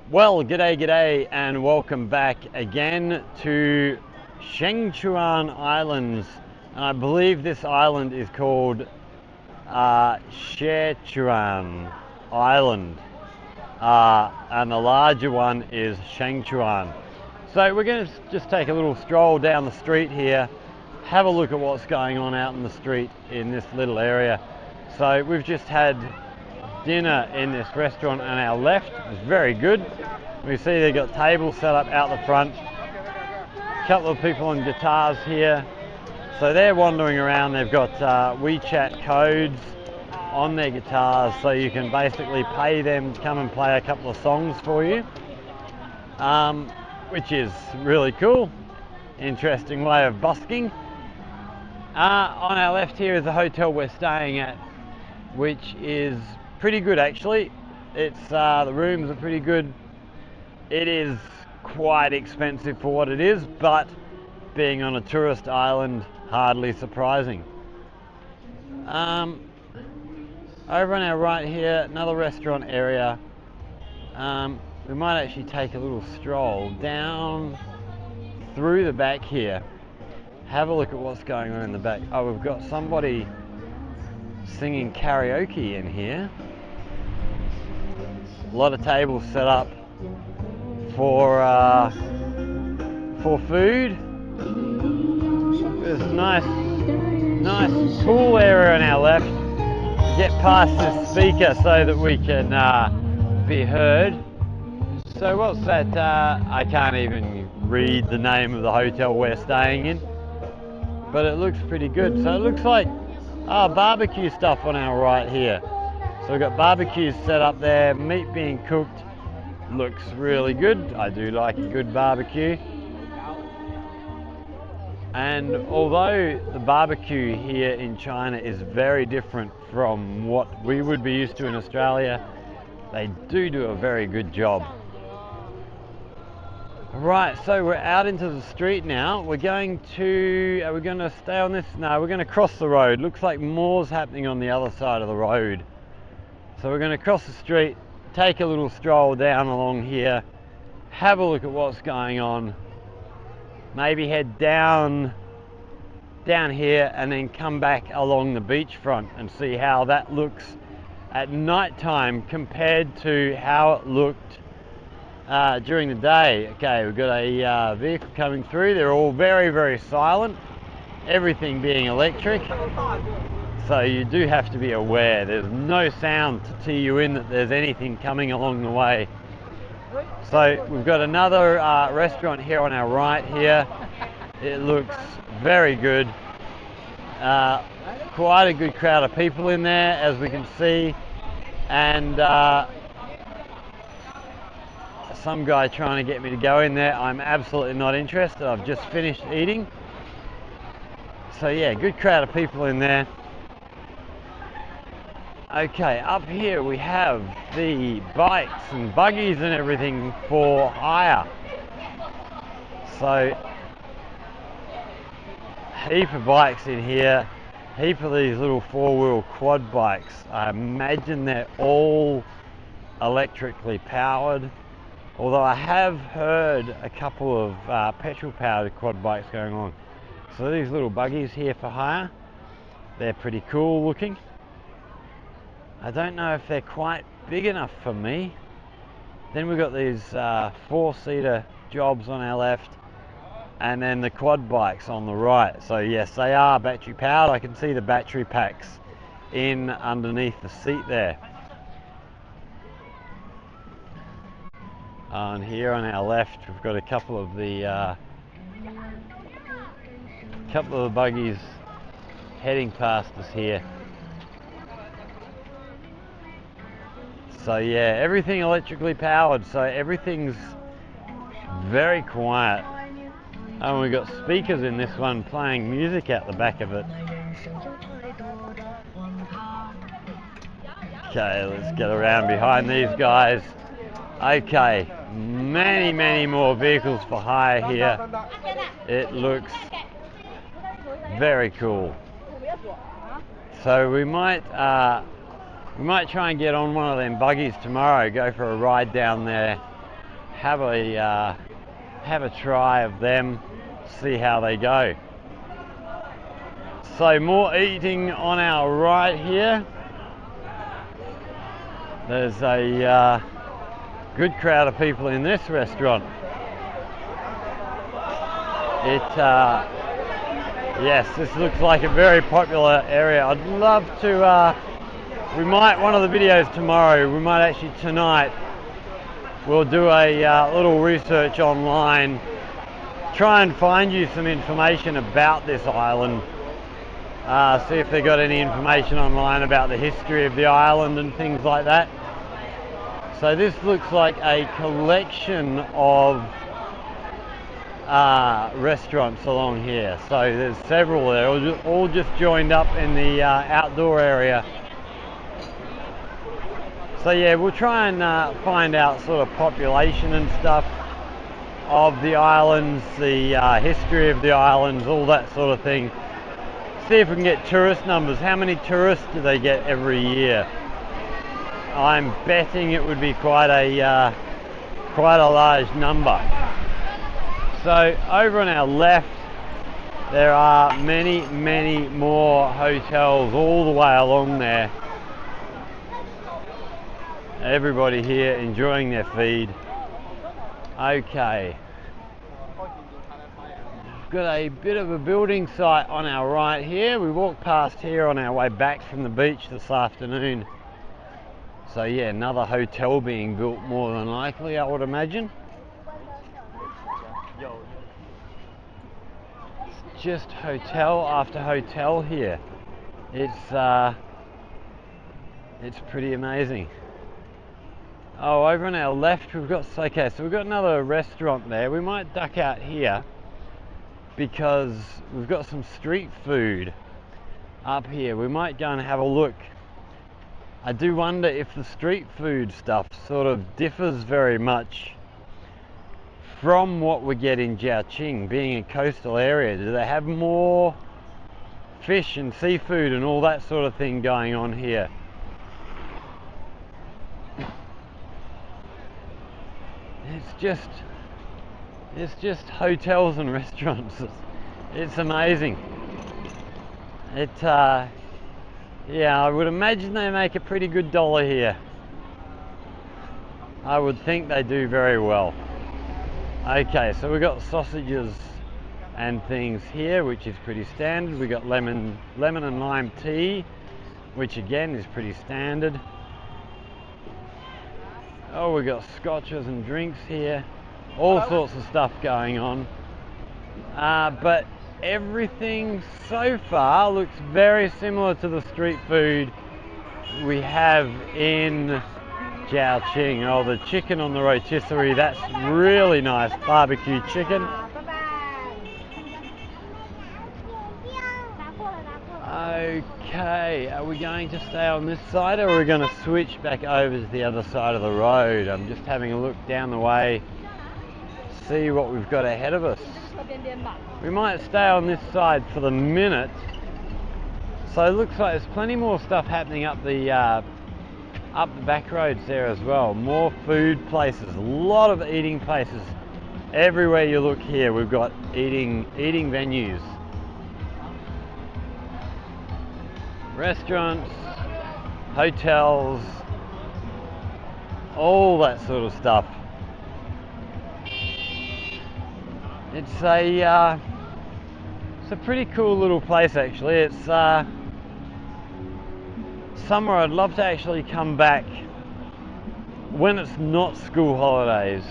Well, g'day, and welcome back again to Shengchuan Islands. And I believe this island is called Sichuan Island, and the larger one is Shengchuan. So we're going to just take a little stroll down the street here, have a look at what's going on out in the street in this little area. So we've just had dinner in this restaurant on our left. It's very good. We see they've got tables set up out the front. A couple of people on guitars here. So they're wandering around. They've got WeChat codes on their guitars, so you can basically pay them to come and play a couple of songs for you, which is really cool. Interesting way of busking. On our left here is the hotel we're staying at, which is pretty good actually. It's the rooms are pretty good. It is quite expensive for what it is, but being on a tourist island, hardly surprising. Over on our right here, another restaurant area. We might actually take a little stroll down through the back here. Have a look at what's going on in the back. Oh, we've got somebody singing karaoke in here. A lot of tables set up for food. There's a nice pool area on our left. Get past this speaker so that we can be heard. So what's that? I can't even read the name of the hotel we're staying in, but it looks pretty good. So it looks like barbecue stuff on our right here. So we've got barbecues set up there, meat being cooked. Looks really good. I do like a good barbecue. And although the barbecue here in China is very different from what we would be used to in Australia, they do a very good job. Right, so we're out into the street now. Are we going to stay on this? No, we're going to cross the road. Looks like more's happening on the other side of the road. So we're going to cross the street, take a little stroll down along here, have a look at what's going on, maybe head down here and then come back along the beachfront and see how that looks at night time compared to how it looked during the day. Okay, we've got a vehicle coming through. They're all very silent, everything being electric. So you do have to be aware. There's no sound to tee you in that there's anything coming along the way. So we've got another restaurant here on our right here. It looks very good. Quite a good crowd of people in there, as we can see. And some guy trying to get me to go in there. I'm absolutely not interested. I've just finished eating. So yeah, good crowd of people in there. Okay, up here we have the bikes and buggies and everything for hire. So, heap of bikes in here, heap of these little four-wheel quad bikes. I imagine they're all electrically powered, although I have heard a couple of petrol-powered quad bikes going on. So these little buggies here for hire, they're pretty cool looking. I don't know if they're quite big enough for me. Then we've got these four-seater jobs on our left, and then the quad bikes on the right. So yes, they are battery powered. I can see the battery packs in underneath the seat there. And here on our left, we've got a couple of the buggies heading past us here. So yeah, everything electrically powered, so everything's very quiet. And we've got speakers in this one playing music out the back of it. Okay, let's get around behind these guys. Okay, many more vehicles for hire here. It looks very cool. So we might try and get on one of them buggies tomorrow, go for a ride down there have a try of them, see how they go. So more eating on our right here. There's a good crowd of people in this restaurant. Yes, this looks like a very popular area. I'd love to, one of the videos tomorrow, we might actually tonight, we'll do a little research online, try and find you some information about this island, see if they got any information online about the history of the island and things like that. So this looks like a collection of restaurants along here. So there's several there, all just joined up in the outdoor area. So yeah, we'll try and find out sort of population and stuff of the islands, the history of the islands, all that sort of thing. See if we can get tourist numbers. How many tourists do they get every year? I'm betting it would be quite a large number. So over on our left, there are many more hotels all the way along there. Everybody here enjoying their feed. Okay. We've got a bit of a building site on our right here. We walked past here on our way back from the beach this afternoon. So yeah, another hotel being built more than likely, I would imagine. It's just hotel after hotel here. It's pretty amazing. Oh, over on our left we've got, okay, so we've got another restaurant there. We might duck out here because we've got some street food up here. We might go and have a look. I do wonder if the street food stuff sort of differs very much from what we get in Jiaoqing, being a coastal area. Do they have more fish and seafood and all that sort of thing going on here? It's just hotels and restaurants. It's amazing. Yeah, I would imagine they make a pretty good dollar here. I would think they do very well. Okay, so we've got sausages and things here, which is pretty standard. We got lemon and lime tea, which again is pretty standard. Oh, we got scotches and drinks here, all sorts of stuff going on. But everything so far looks very similar to the street food we have in Jiaoqing. Oh, the chicken on the rotisserie, that's really nice barbecue chicken. Okay, are we going to stay on this side or are we going to switch back over to the other side of the road? I'm just having a look down the way, see what we've got ahead of us. We might stay on this side for the minute. So it looks like there's plenty more stuff happening up the back roads there as well. More food places, a lot of eating places. Everywhere you look here, we've got eating venues. Restaurants, hotels, all that sort of stuff. It's a pretty cool little place actually. It's somewhere I'd love to actually come back when it's not school holidays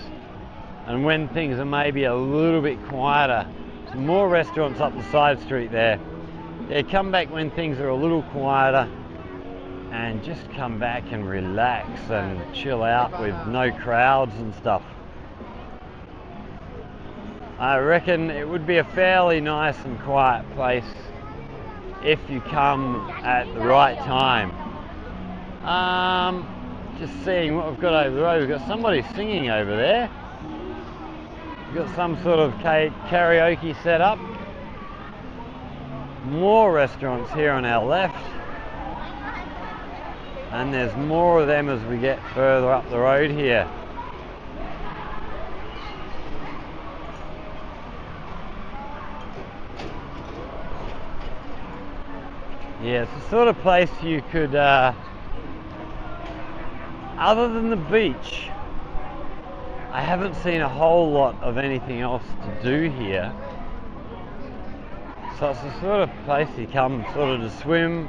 and when things are maybe a little bit quieter. Some more restaurants up the side street there. Yeah, come back when things are a little quieter and just come back and relax and chill out with no crowds and stuff. I reckon it would be a fairly nice and quiet place if you come at the right time. Just seeing what we've got over the road. We've got somebody singing over there. We've got some sort of karaoke set up. More restaurants here on our left. And there's more of them as we get further up the road here. Yeah, it's the sort of place you could, other than the beach, I haven't seen a whole lot of anything else to do here. So it's the sort of place you come sort of to swim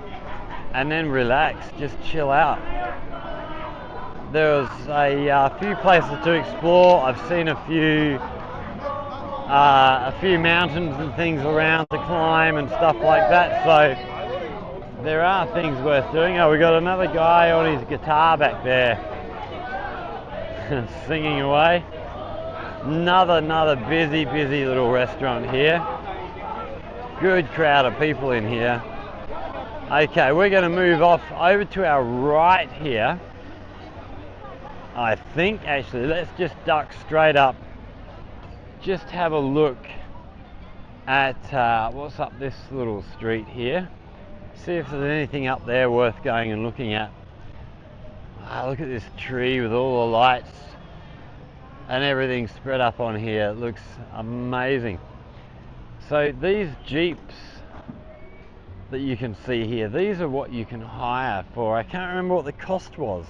and then relax, just chill out. There's a few places to explore. I've seen a few mountains and things around to climb and stuff like that. So there are things worth doing. Oh, we got another guy on his guitar back there singing away. Another busy little restaurant here. Good crowd of people in here. Okay, we're going to move off over to our right here. I think actually, let's just duck straight up. Just have a look at what's up this little street here. See if there's anything up there worth going and looking at. Look at this tree with all the lights and everything spread up on here. It looks amazing. So these Jeeps that you can see here, these are what you can hire for. I can't remember what the cost was.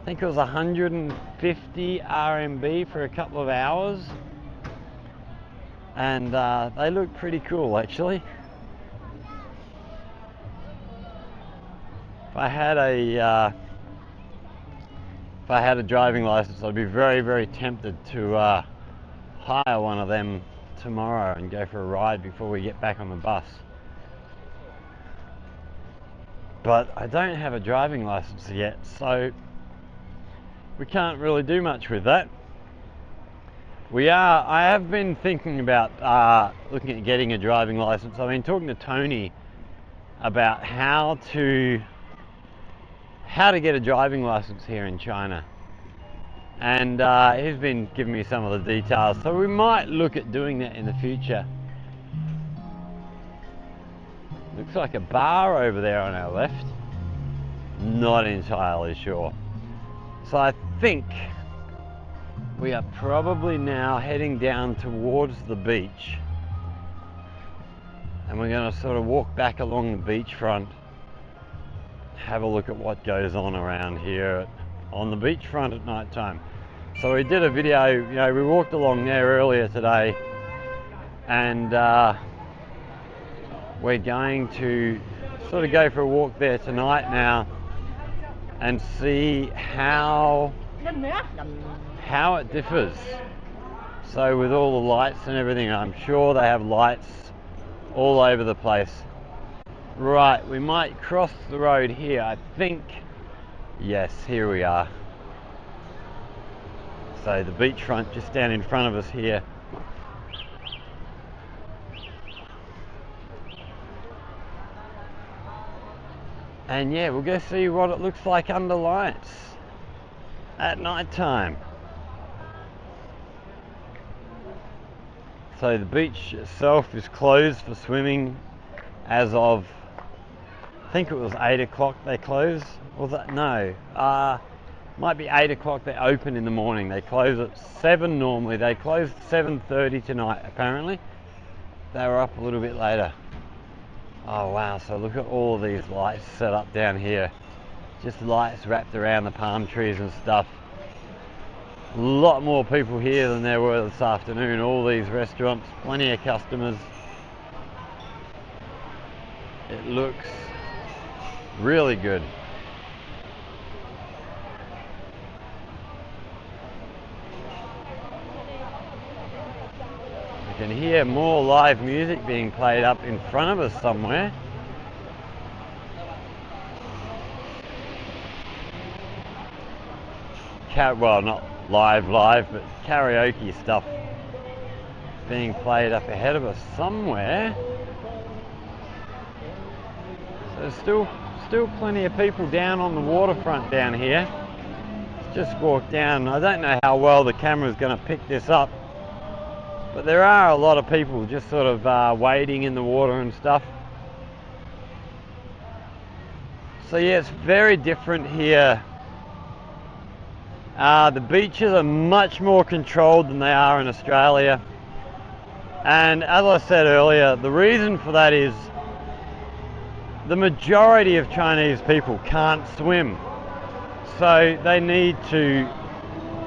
I think it was 150 RMB for a couple of hours. And they look pretty cool actually. If I had a driving license, I'd be very tempted to hire one of them tomorrow and go for a ride before we get back on the bus. But I don't have a driving license yet, so we can't really do much with that. I have been thinking about looking at getting a driving license. I've been talking to Tony about how to get a driving license here in China, and he's been giving me some of the details, so we might look at doing that in the future. Looks like a bar over there on our left. Not entirely sure. So I think we are probably now heading down towards the beach, and we're going to sort of walk back along the beachfront, have a look at what goes on around here on the beachfront at night time. So we did a video, we walked along there earlier today, and we're going to sort of go for a walk there tonight now and see how it differs. So with all the lights and everything, I'm sure they have lights all over the place. Right, we might cross the road here, I think. Yes, here we are. So the beachfront just down in front of us here. And yeah, we'll go see what it looks like under lights at night time. So the beach itself is closed for swimming as of, I think it was 8 o'clock they close. Was that? No. Might be 8 o'clock they open in the morning. They close at 7 normally. They closed at 7:30 tonight apparently. They were up a little bit later. Oh wow, so look at all of these lights set up down here. Just lights wrapped around the palm trees and stuff. A lot more people here than there were this afternoon. All these restaurants, plenty of customers. It looks really good. You can hear more live music being played up in front of us somewhere. Well, not live, but karaoke stuff being played up ahead of us somewhere. So there's still plenty of people down on the waterfront down here. Just walked down. I don't know how well the camera's going to pick this up, but there are a lot of people just sort of wading in the water and stuff. So yeah, it's very different here. The beaches are much more controlled than they are in Australia, and as I said earlier, the reason for that is the majority of Chinese people can't swim, so they need to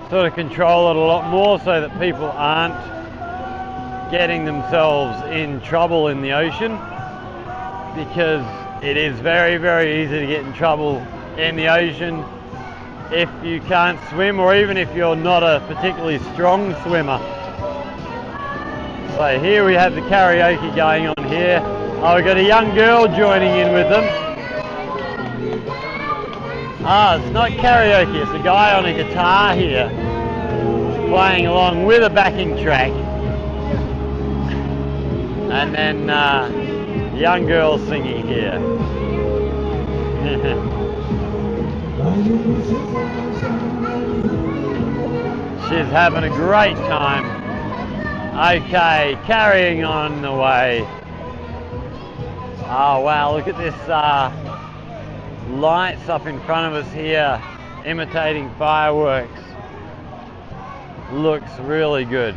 sort of control it a lot more so that people aren't getting themselves in trouble in the ocean, because it is very, very easy to get in trouble in the ocean if you can't swim, or even if you're not a particularly strong swimmer. So here we have the karaoke going on here. Oh, we've got a young girl joining in with them. Ah, it's not karaoke, it's a guy on a guitar here playing along with a backing track. And then young girl singing here. She's having a great time. Okay, carrying on the way. Oh wow, look at this lights up in front of us here, imitating fireworks. Looks really good.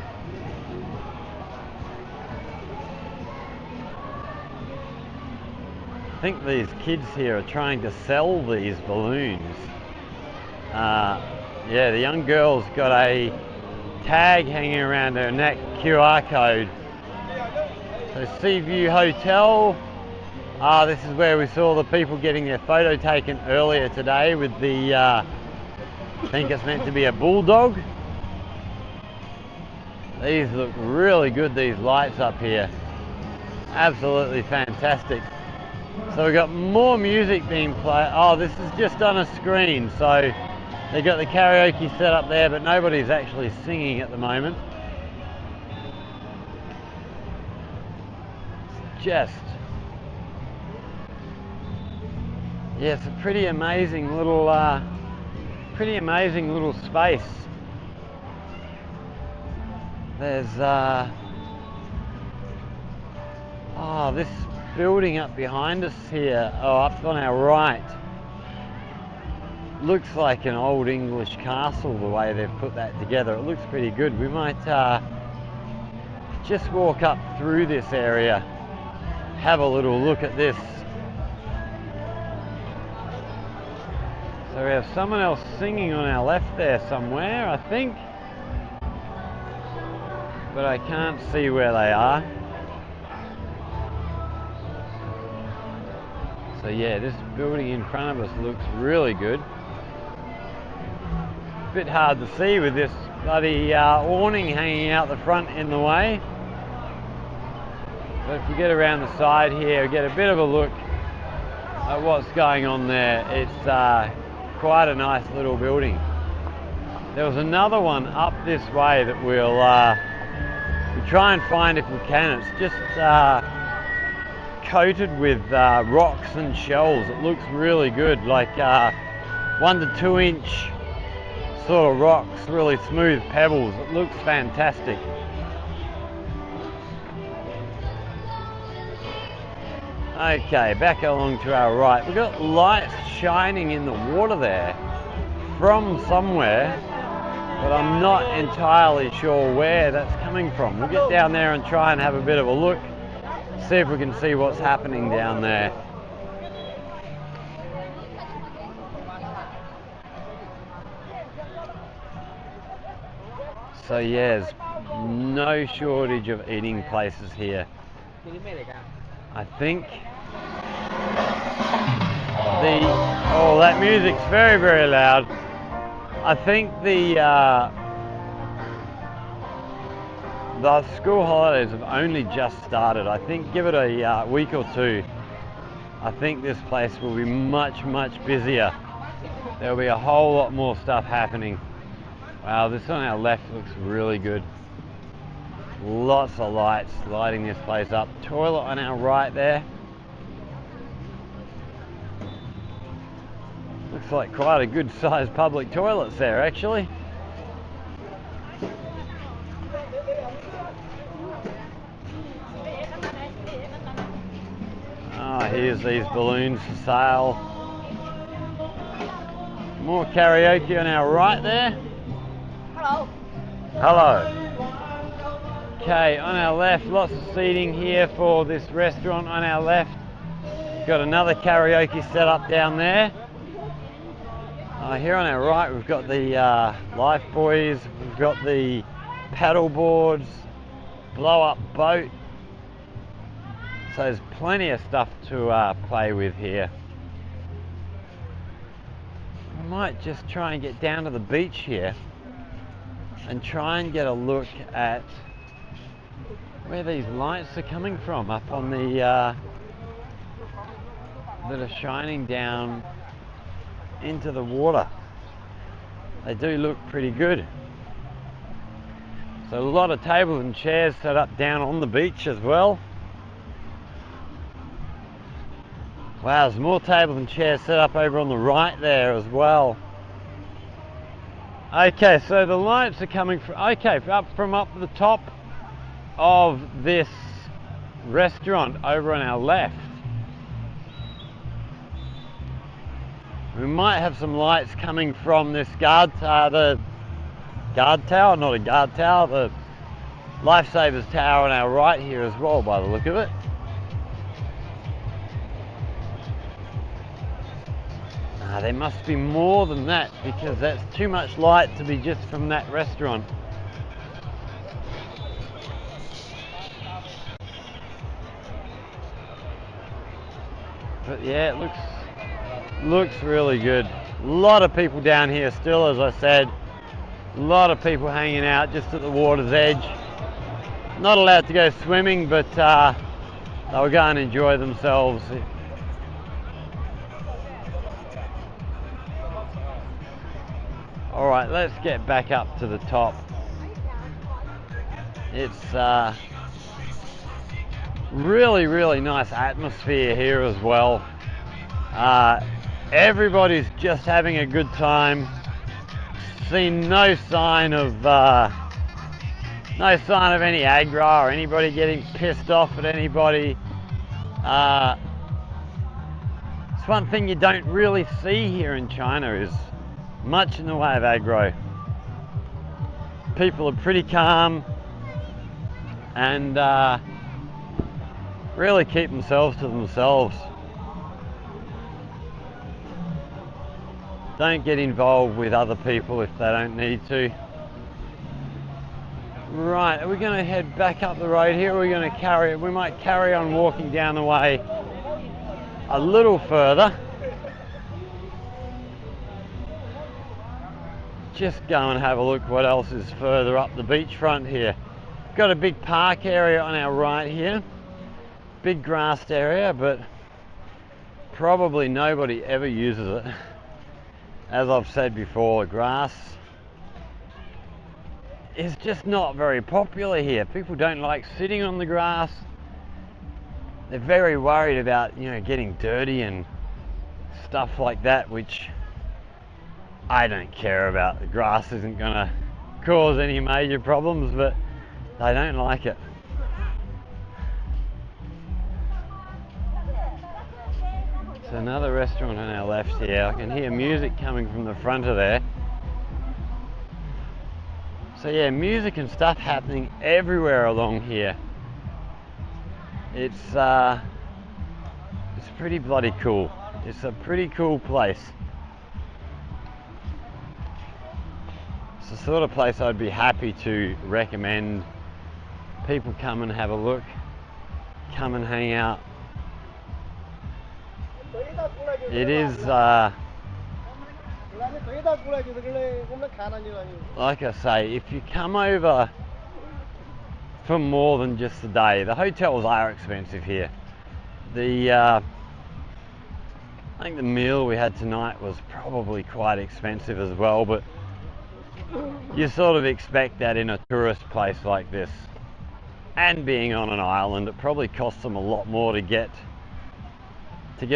I think these kids here are trying to sell these balloons. Yeah, the young girl's got a tag hanging around her neck, QR code. So Seaview Hotel. This is where we saw the people getting their photo taken earlier today with the, I think it's meant to be a bulldog. These look really good, these lights up here. Absolutely fantastic. So we've got more music being played. Oh, this is just on a screen, so they've got the karaoke set up there, but nobody's actually singing at the moment. Yeah, it's a pretty amazing little space. There's oh, this building up behind us here, up on our right, looks like an old English castle the way they've put that together. It looks pretty good. We might just walk up through this area, have a little look at this. So we have someone else singing on our left there somewhere, I think, but I can't see where they are. So yeah, this building in front of us looks really good. Bit hard to see with this bloody awning hanging out the front in the way. But if we get around the side here, get a bit of a look at what's going on there. It's quite a nice little building. There was another one up this way that we'll try and find if we can. It's just coated with rocks and shells. It looks really good, like 1 to 2 inch sort of rocks, really smooth pebbles. It looks fantastic. Okay, back along to our right. We've got lights shining in the water there from somewhere, but I'm not entirely sure where that's coming from. We'll get down there and try and have a bit of a look, see if we can see what's happening down there. So yeah, there's no shortage of eating places here. I think oh, that music's very, very loud. I think the school holidays have only just started. I think give it a week or two, I think this place will be much, much busier. There'll be a whole lot more stuff happening. Wow, this on our left looks really good. Lots of lights lighting this place up. Toilet on our right there. Looks like quite a good sized public toilets there actually. Here's these balloons for sale. More karaoke on our right there. Hello. Hello. Okay, on our left, lots of seating here for this restaurant on our left. got another karaoke set up down there. Here on our right we've got the life buoys, we've got the paddle boards, blow up boat. So there's plenty of stuff to play with here. I might just try and get down to the beach here and try and get a look at where these lights are coming from up on the that are shining down into the water. They do look pretty good. So a lot of tables and chairs set up down on the beach as well. Wow, there's more tables and chairs set up over on the right there as well. Okay, so the lights are coming from, up the top of this restaurant over on our left. We might have some lights coming from this the Lifesavers Tower on our right here as well, by the look of it. There must be more than that, because that's too much light to be just from that restaurant. But yeah, it looks really good. A lot of people down here still, as I said. A lot of people hanging out just at the water's edge. Not allowed to go swimming, but they'll go and enjoy themselves. All right, let's get back up to the top. It's really, really nice atmosphere here as well. Everybody's just having a good time. Seen no sign of any aggro or anybody getting pissed off at anybody. It's one thing you don't really see here in China is much in the way of aggro. People are pretty calm and really keep themselves to themselves. Don't get involved with other people if they don't need to. Right, are we going to head back up the road here? We might carry on walking down the way a little further. Just go and have a look what else is further up the beachfront here. Got a big park area on our right here. Big grassed area, but probably nobody ever uses it. As I've said before, grass is just not very popular here. People don't like sitting on the grass. They're very worried about, getting dirty and stuff like that, which I don't care about. The grass isn't gonna cause any major problems, but they don't like it. So another restaurant on our left here. I can hear music coming from the front of there. So yeah, music and stuff happening everywhere along here. It's pretty bloody cool. It's a pretty cool place. It's the sort of place I'd be happy to recommend people come and have a look, come and hang out. It is, like I say, if you come over for more than just a day, the hotels are expensive here. I think the meal we had tonight was probably quite expensive as well, but you sort of expect that in a tourist place like this. And being on an island, it probably costs them a lot more to get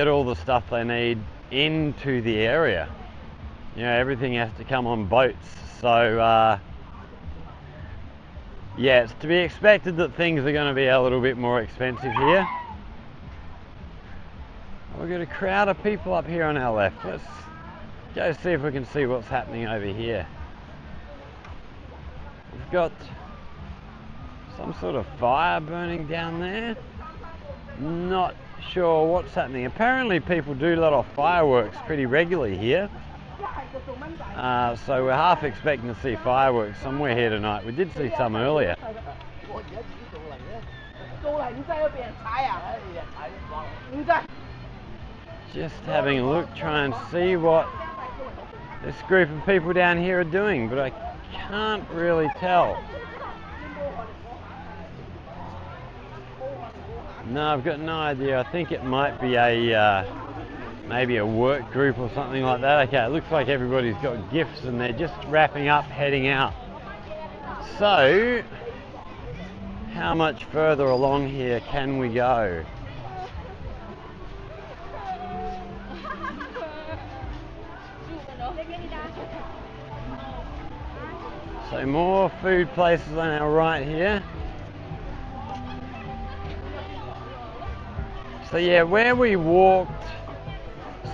all the stuff they need into the area. Everything has to come on boats. So yeah, it's to be expected that things are going to be a little bit more expensive here. We've got a crowd of people up here on our left. Let's go see if we can see what's happening over here. We've got some sort of fire burning down there. Not sure what's happening. Apparently people do let off fireworks pretty regularly here. So we're half expecting to see fireworks somewhere here tonight. We did see some earlier. Just having a look, try and see what this group of people down here are doing, but I can't really tell. No, I've got no idea. I think it might be a maybe a work group or something like that. Okay, it looks like everybody's got gifts and they're just wrapping up, heading out. So, how much further along here can we go? So more food places on our right here. So yeah, where we walked,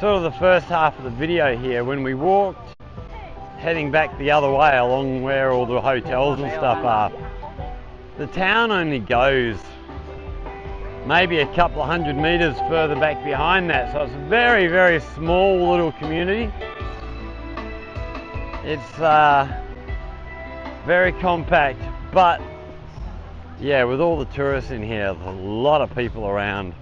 sort of the first half of the video here, when we walked heading back the other way along where all the hotels and stuff are, the town only goes maybe a couple of 100 meters further back behind that, so it's a very, very small little community. It's very compact, but yeah, with all the tourists in here, there's a lot of people around.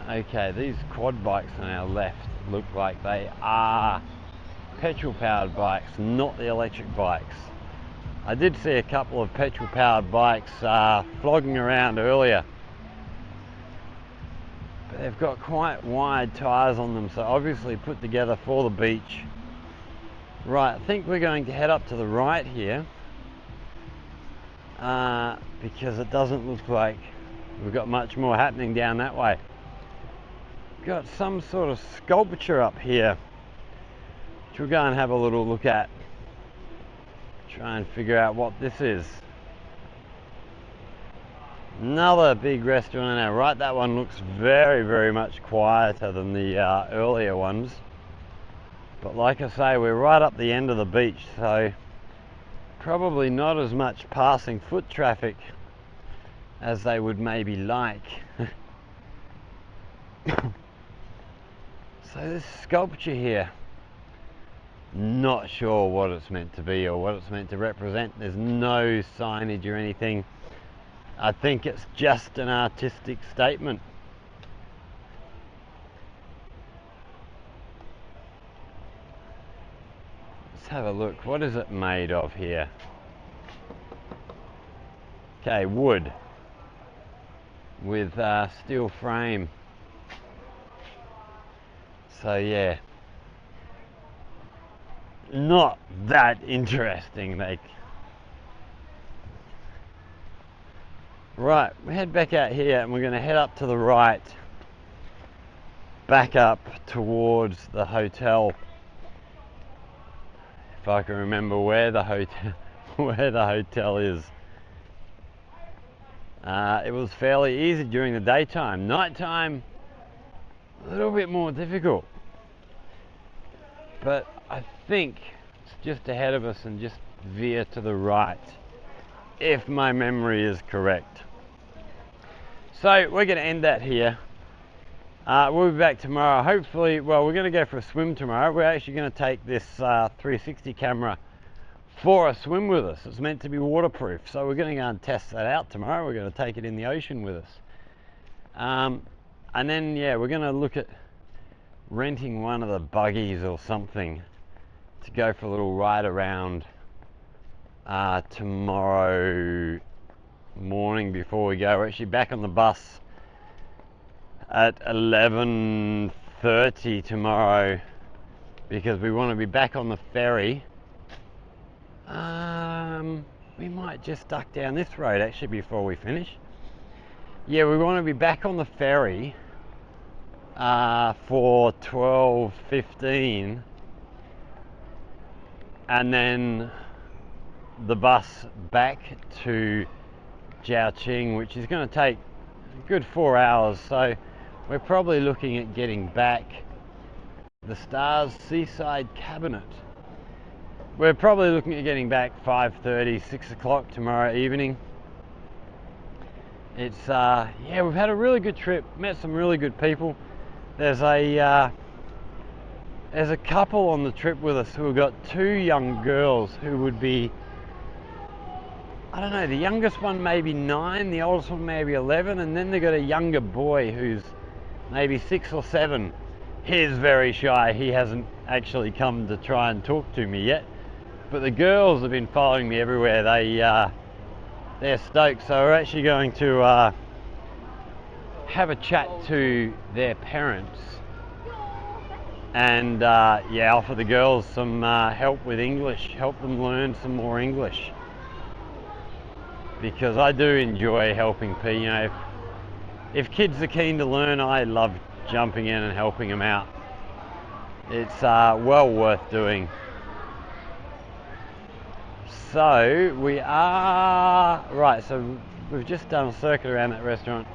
Okay, these quad bikes on our left look like they are petrol powered bikes, not the electric bikes. I did see a couple of petrol powered bikes flogging around earlier, but they've got quite wide tyres on them, so obviously put together for the beach. Right, I think we're going to head up to the right here because it doesn't look like we've got much more happening down that way. Got some sort of sculpture up here which we'll go and have a little look at, try and figure out what this is. Another big restaurant on our right. That one looks very, very much quieter than the earlier ones, but like I say, we're right up the end of the beach, so probably not as much passing foot traffic as they would maybe like. So this sculpture here, not sure what it's meant to be or what it's meant to represent. There's no signage or anything. I think it's just an artistic statement. Let's have a look. What is it made of here? Okay, wood with steel frame. So yeah, not that interesting. Right, we head back out here and we're going to head up to the right, back up towards the hotel. If I can remember where the hotel is. It was fairly easy during the daytime. Nighttime, a little bit more difficult. But I think it's just ahead of us and just veer to the right, if my memory is correct. So we're going to end that here. We'll be back tomorrow. Hopefully, well, we're going to go for a swim tomorrow. We're actually going to take this 360 camera for a swim with us. It's meant to be waterproof, so we're going to go and test that out tomorrow. We're going to take it in the ocean with us. And then, yeah, we're going to look at renting one of the buggies or something to go for a little ride around tomorrow morning before we go. We're actually back on the bus at 11:30 tomorrow because we want to be back on the ferry. We might just duck down this road actually before we finish. Yeah, we want to be back on the ferry for 12:15, and then the bus back to Zhaoqing, which is going to take a good 4 hours, so we're probably looking at getting back the Stars Seaside Cabinet. We're probably looking at getting back 5:30, 6 o'clock tomorrow evening. It's yeah, we've had a really good trip, met some really good people. There's a couple on the trip with us who have got two young girls who would be, I don't know, the youngest one maybe 9, the oldest one maybe 11, and then they've got a younger boy who's maybe 6 or 7. He's very shy. He hasn't actually come to try and talk to me yet, but the girls have been following me everywhere. They're stoked, so we're actually going to have a chat to their parents and yeah, offer the girls some help with English, help them learn some more English, because I do enjoy helping people. You know, if kids are keen to learn, I love jumping in and helping them out. It's well worth doing. So we are right, so we've just done a circuit around that restaurant.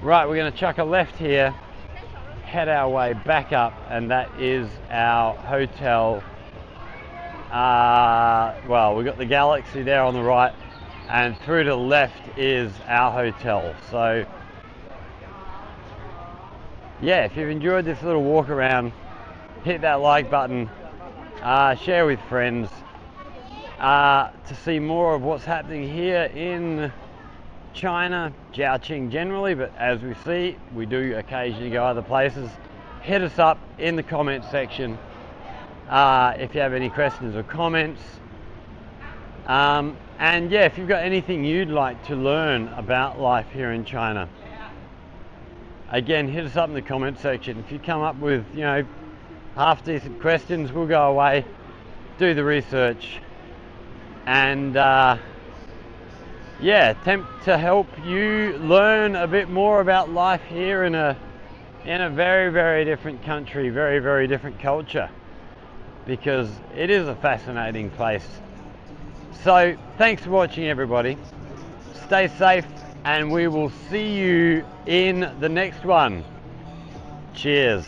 Right, we're going to chuck a left here, head our way back up, and that is our hotel. Well, we've got the Galaxy there on the right, and through to the left is our hotel. So yeah, if you've enjoyed this little walk around, hit that like button, share with friends, to see more of what's happening here in China, Jiaqing generally, but as we see, we do occasionally go other places. Hit us up in the comment section if you have any questions or comments. And yeah, if you've got anything you'd like to learn about life here in China, again, hit us up in the comment section. If you come up with, you know, half decent questions, we'll go away, do the research, and yeah, attempt to help you learn a bit more about life here in a very, very different country, very, very different culture, because it is a fascinating place. So thanks for watching, everybody. Stay safe, and we will see you in the next one. Cheers.